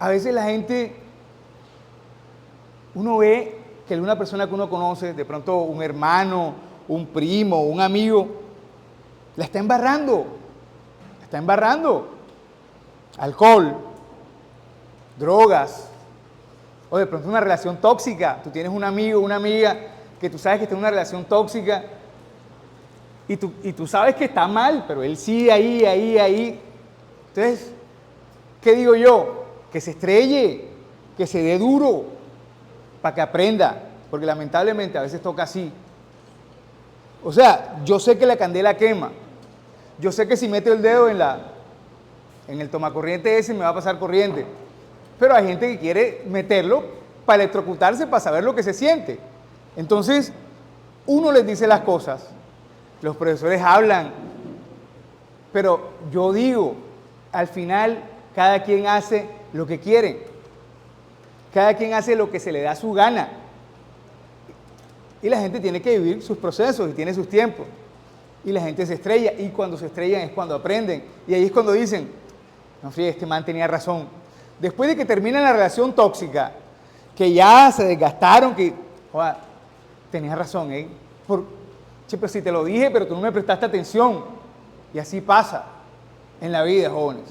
a veces la gente, uno ve que una persona que uno conoce, de pronto un hermano, un primo, un amigo, la está embarrando. La está embarrando. Alcohol, drogas, o de pronto una relación tóxica. Tú tienes un amigo, una amiga que tú sabes que está en una relación tóxica y tú sabes que está mal, pero él sigue ahí. Entonces, ¿qué digo yo? Que se estrelle, que se dé duro para que aprenda, porque lamentablemente a veces toca así. O sea, yo sé que la candela quema, yo sé que si meto el dedo en el tomacorriente ese me va a pasar corriente, pero hay gente que quiere meterlo para electrocutarse, para saber lo que se siente. Entonces, uno les dice las cosas, los profesores hablan, pero yo digo, al final cada quien hace lo que quiere, cada quien hace lo que se le da su gana. Y la gente tiene que vivir sus procesos y tiene sus tiempos. Y la gente se estrella, y cuando se estrellan es cuando aprenden. Y ahí es cuando dicen, no sé, este man tenía razón. Después de que termina la relación tóxica, que ya se desgastaron, que, joder, tenías razón, ¿eh? Pero si te lo dije, pero tú no me prestaste atención. Y así pasa en la vida, jóvenes.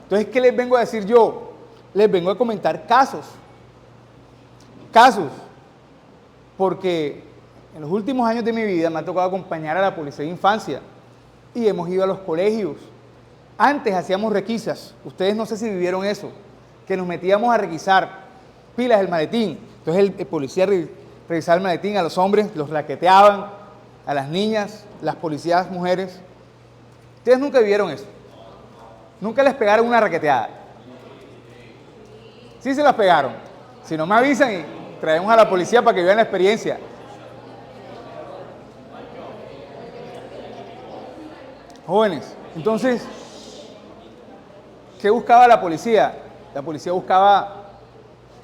Entonces, ¿qué les vengo a decir yo? Les vengo a comentar casos. Casos. Porque en los últimos años de mi vida me ha tocado acompañar a la policía de infancia y hemos ido a los colegios. Antes hacíamos requisas. Ustedes no sé si vivieron eso, que nos metíamos a requisar pilas del maletín. Entonces el policía revisaba el maletín, a los hombres los raqueteaban, a las niñas, las policías mujeres. Ustedes nunca vivieron eso. Nunca les pegaron una raqueteada. Sí se las pegaron. Si no me avisan y traemos a la policía para que vean la experiencia. Jóvenes, entonces, ¿qué buscaba la policía? La policía buscaba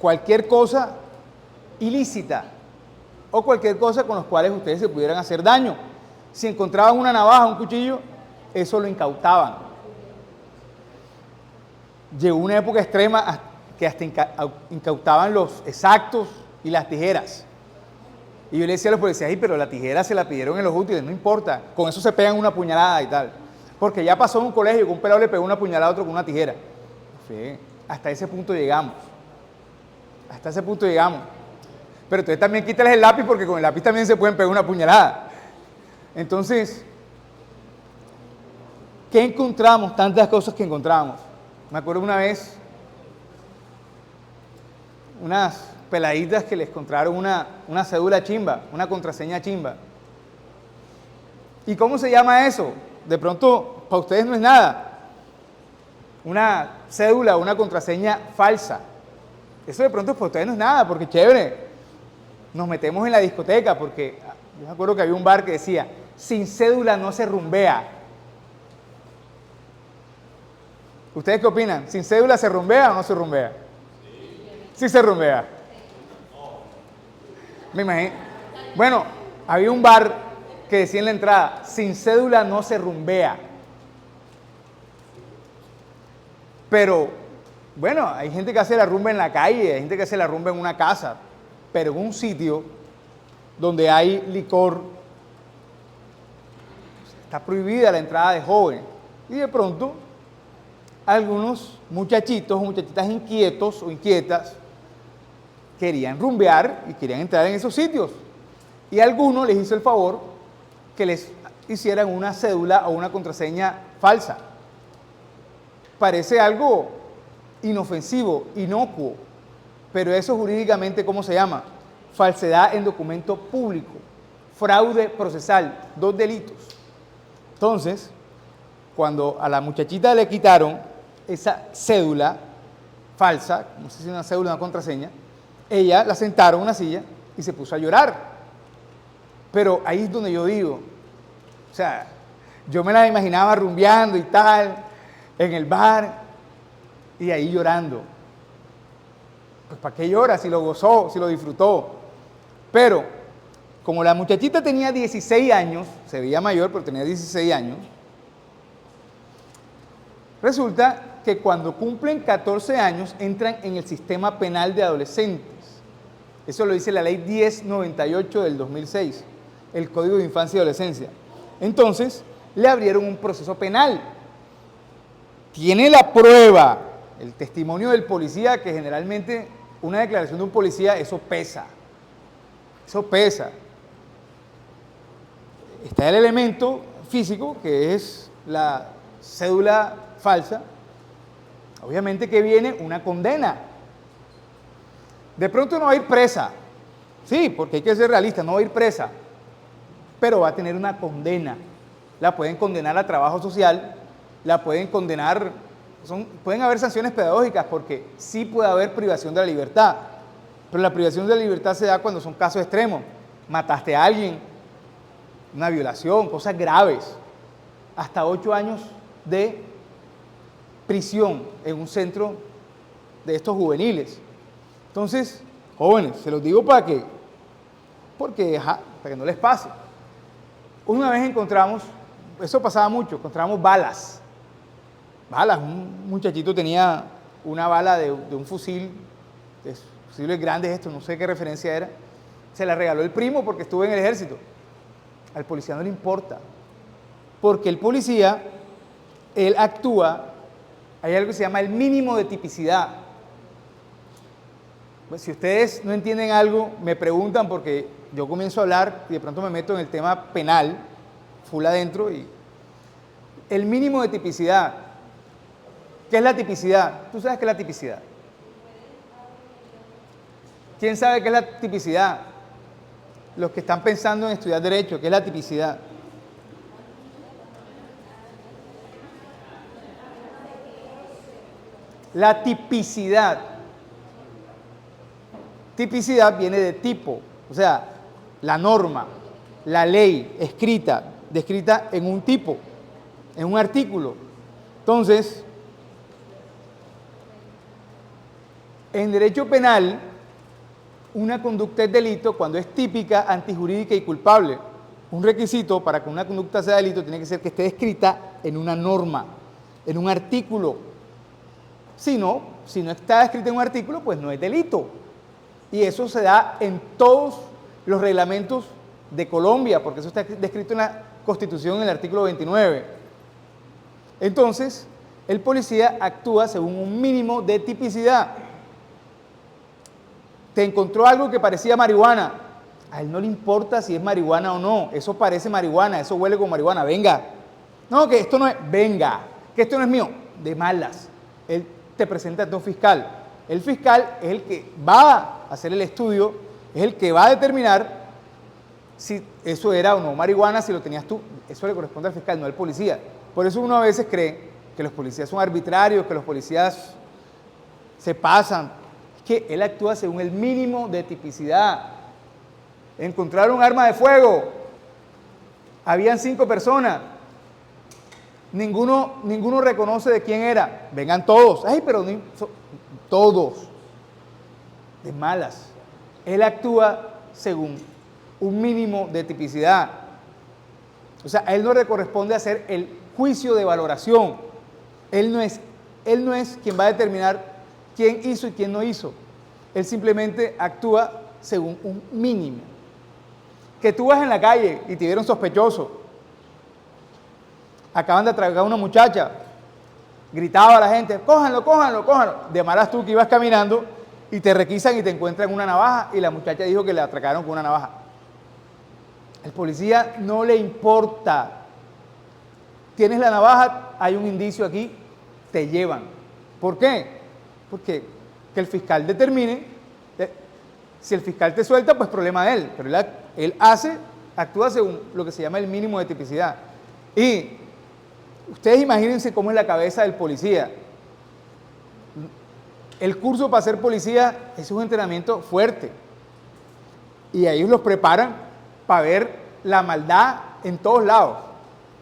cualquier cosa ilícita o cualquier cosa con los cuales ustedes se pudieran hacer daño. Si encontraban una navaja, un cuchillo, eso lo incautaban. Llegó una época extrema que hasta incautaban los exactos y las tijeras. Y yo le decía a los policías, ay, pero la tijera se la pidieron en los útiles, no importa, con eso se pegan una puñalada y tal. Porque ya pasó en un colegio que un pelado le pegó una puñalada a otro con una tijera. Sí, hasta ese punto llegamos. Hasta ese punto llegamos. Pero entonces también quítales el lápiz porque con el lápiz también se pueden pegar una puñalada. Entonces, ¿qué encontramos? Tantas cosas que encontramos. Me acuerdo una vez, unas peladitas que les encontraron una cédula chimba, una contraseña chimba. ¿Y cómo se llama eso? De pronto, para ustedes no es nada. Una cédula, una contraseña falsa. Eso de pronto para ustedes no es nada, porque chévere. Nos metemos en la discoteca, porque yo me acuerdo que había un bar que decía, sin cédula no se rumbea. ¿Ustedes qué opinan? ¿Sin cédula se rumbea o no se rumbea? Sí se rumbea. Me imagino. Bueno, había un bar que decía en la entrada, sin cédula no se rumbea. Pero, bueno, hay gente que hace la rumba en la calle, hay gente que hace la rumba en una casa, pero en un sitio donde hay licor, está prohibida la entrada de jóvenes. Y de pronto, algunos muchachitos o muchachitas inquietos o inquietas querían rumbear y querían entrar en esos sitios. Y alguno les hizo el favor que les hicieran una cédula o una contraseña falsa. Parece algo inofensivo, inocuo, pero eso jurídicamente, ¿cómo se llama? Falsedad en documento público, fraude procesal, 2 delitos. Entonces, cuando a la muchachita le quitaron esa cédula falsa, no sé si una cédula o una contraseña, ella la sentaron en una silla y se puso a llorar. Pero ahí es donde yo digo, o sea, yo me la imaginaba rumbeando y tal, en el bar, y ahí llorando. Pues ¿para qué llora si lo gozó, si lo disfrutó? Pero, como la muchachita tenía 16 años, se veía mayor, pero tenía 16 años, resulta que cuando cumplen 14 años entran en el sistema penal de adolescentes. Eso lo dice la ley 1098 del 2006, el Código de Infancia y Adolescencia. Entonces, le abrieron un proceso penal. Tiene la prueba, el testimonio del policía, que generalmente una declaración de un policía, eso pesa. Eso pesa. Está el elemento físico, que es la cédula falsa. Obviamente que viene una condena. De pronto no va a ir presa. Sí, porque hay que ser realista, no va a ir presa. Pero va a tener una condena. La pueden condenar a trabajo social, la pueden condenar, pueden haber sanciones pedagógicas porque sí puede haber privación de la libertad. Pero la privación de la libertad se da cuando son casos extremos. Mataste a alguien, una violación, cosas graves. Hasta 8 años de prisión en un centro de estos juveniles. Entonces, jóvenes, se los digo para que no les pase. Una vez encontramos, eso pasaba mucho, encontramos balas. Un muchachito tenía una bala de un fusil, de fusiles grandes estos, no sé qué referencia era. Se la regaló el primo porque estuvo en el ejército. Al policía no le importa. Porque el policía, él actúa, hay algo que se llama el mínimo de tipicidad. Pues si ustedes no entienden algo, me preguntan porque yo comienzo a hablar y de pronto me meto en el tema penal, full adentro, y el mínimo de tipicidad. ¿Qué es la tipicidad? ¿Tú sabes qué es la tipicidad? ¿Quién sabe qué es la tipicidad? Los que están pensando en estudiar Derecho, ¿qué es la tipicidad? La tipicidad. Tipicidad viene de tipo, o sea, la norma, la ley escrita, descrita en un tipo, en un artículo. Entonces, en derecho penal, una conducta es delito cuando es típica, antijurídica y culpable. Un requisito para que una conducta sea delito tiene que ser que esté escrita en una norma, en un artículo. Si no está escrita en un artículo, pues no es delito. Y eso se da en todos los reglamentos de Colombia, porque eso está descrito en la Constitución en el artículo 29. Entonces, el policía actúa según un mínimo de tipicidad. Te encontró algo que parecía marihuana. A él no le importa si es marihuana o no. Eso parece marihuana, eso huele como marihuana. Venga. No, que esto no es. Venga. Que esto no es mío. De malas. Él te presenta ante un fiscal. El fiscal es el que va a hacer el estudio, es el que va a determinar si eso era o no marihuana, si lo tenías tú. Eso le corresponde al fiscal, no al policía. Por eso uno a veces cree que los policías son arbitrarios, que los policías se pasan. Es que él actúa según el mínimo de tipicidad. Encontraron un arma de fuego. Habían 5 personas. Ninguno reconoce de quién era. Vengan todos. Ay, pero todos. De malas. Él actúa según un mínimo de tipicidad. O sea, a él no le corresponde hacer el juicio de valoración. Él no es quien va a determinar quién hizo y quién no hizo. Él simplemente actúa según un mínimo. Que tú vas en la calle y te vieron sospechoso. Acaban de atracar a una muchacha. Gritaba a la gente, cójanlo. De malas tú que ibas caminando y te requisan y te encuentran una navaja y la muchacha dijo que le atracaron con una navaja. El policía no le importa. Tienes la navaja, hay un indicio aquí, te llevan. ¿Por qué? Porque que el fiscal determine, si el fiscal te suelta, pues problema de él, pero él actúa según lo que se llama el mínimo de tipicidad. Y ustedes imagínense cómo es la cabeza del policía. El curso para ser policía es un entrenamiento fuerte. Y a ellos los preparan para ver la maldad en todos lados.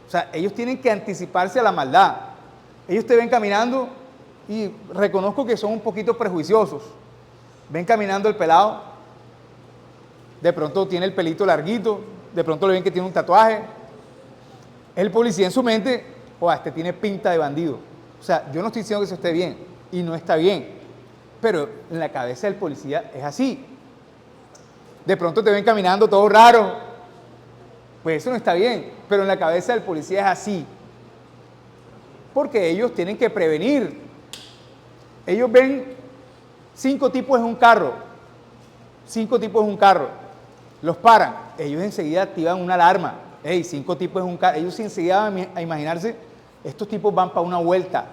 O sea, ellos tienen que anticiparse a la maldad. Ellos te ven caminando y reconozco que son un poquito prejuiciosos. Ven caminando el pelado, de pronto tiene el pelito larguito, de pronto le ven que tiene un tatuaje. El policía en su mente, este tiene pinta de bandido. O sea, yo no estoy diciendo que eso esté bien, y no está bien, pero en la cabeza del policía es así. De pronto te ven caminando todo raro, pues eso no está bien, pero en la cabeza del policía es así. Porque ellos tienen que prevenir. Ellos ven 5 tipos en un carro, 5 tipos en un carro, los paran, ellos enseguida activan una alarma. Hey, 5 tipos en un carro, ellos enseguida van a imaginarse, estos tipos van para una vuelta.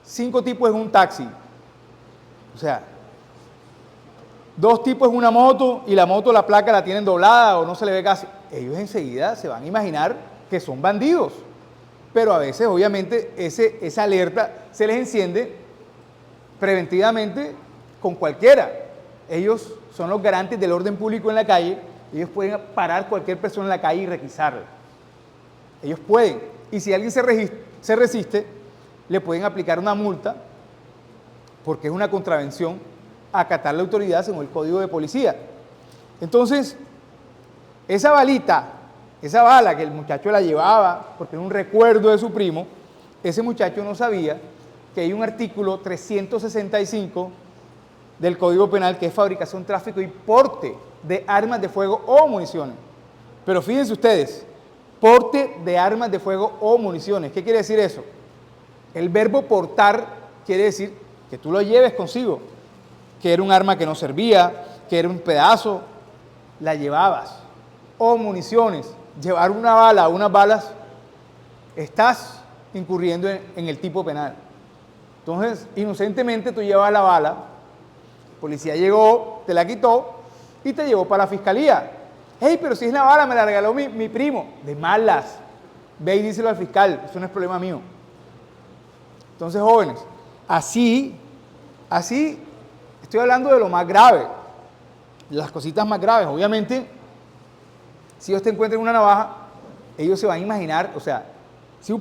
5 tipos en un taxi, o sea, 2 tipos en una moto y la moto, la placa la tienen doblada o no se le ve casi. Ellos enseguida se van a imaginar que son bandidos. Pero a veces, obviamente, esa alerta se les enciende preventivamente con cualquiera. Ellos son los garantes del orden público en la calle. Ellos pueden parar cualquier persona en la calle y requisarla. Ellos pueden. Y si alguien se resiste, le pueden aplicar una multa, porque es una contravención, a acatar la autoridad según el Código de Policía. Entonces, esa balita, esa bala que el muchacho la llevaba, porque era un recuerdo de su primo, ese muchacho no sabía que hay un artículo 365 del Código Penal que es fabricación, tráfico y porte de armas de fuego o municiones. Pero fíjense ustedes, porte de armas de fuego o municiones. ¿Qué quiere decir eso? El verbo portar quiere decir que tú lo lleves consigo, que era un arma que no servía, que era un pedazo, la llevabas. O municiones, llevar una bala o unas balas, estás incurriendo en el tipo penal. Entonces, inocentemente tú llevas la bala, el policía llegó, te la quitó y te llevó para la fiscalía. Hey, pero si es la bala, me la regaló mi primo. De malas, ve y díselo al fiscal, eso no es problema mío. Entonces, jóvenes, así, estoy hablando de lo más grave, las cositas más graves. Obviamente, si ellos te encuentran una navaja, ellos se van a imaginar, o sea, si un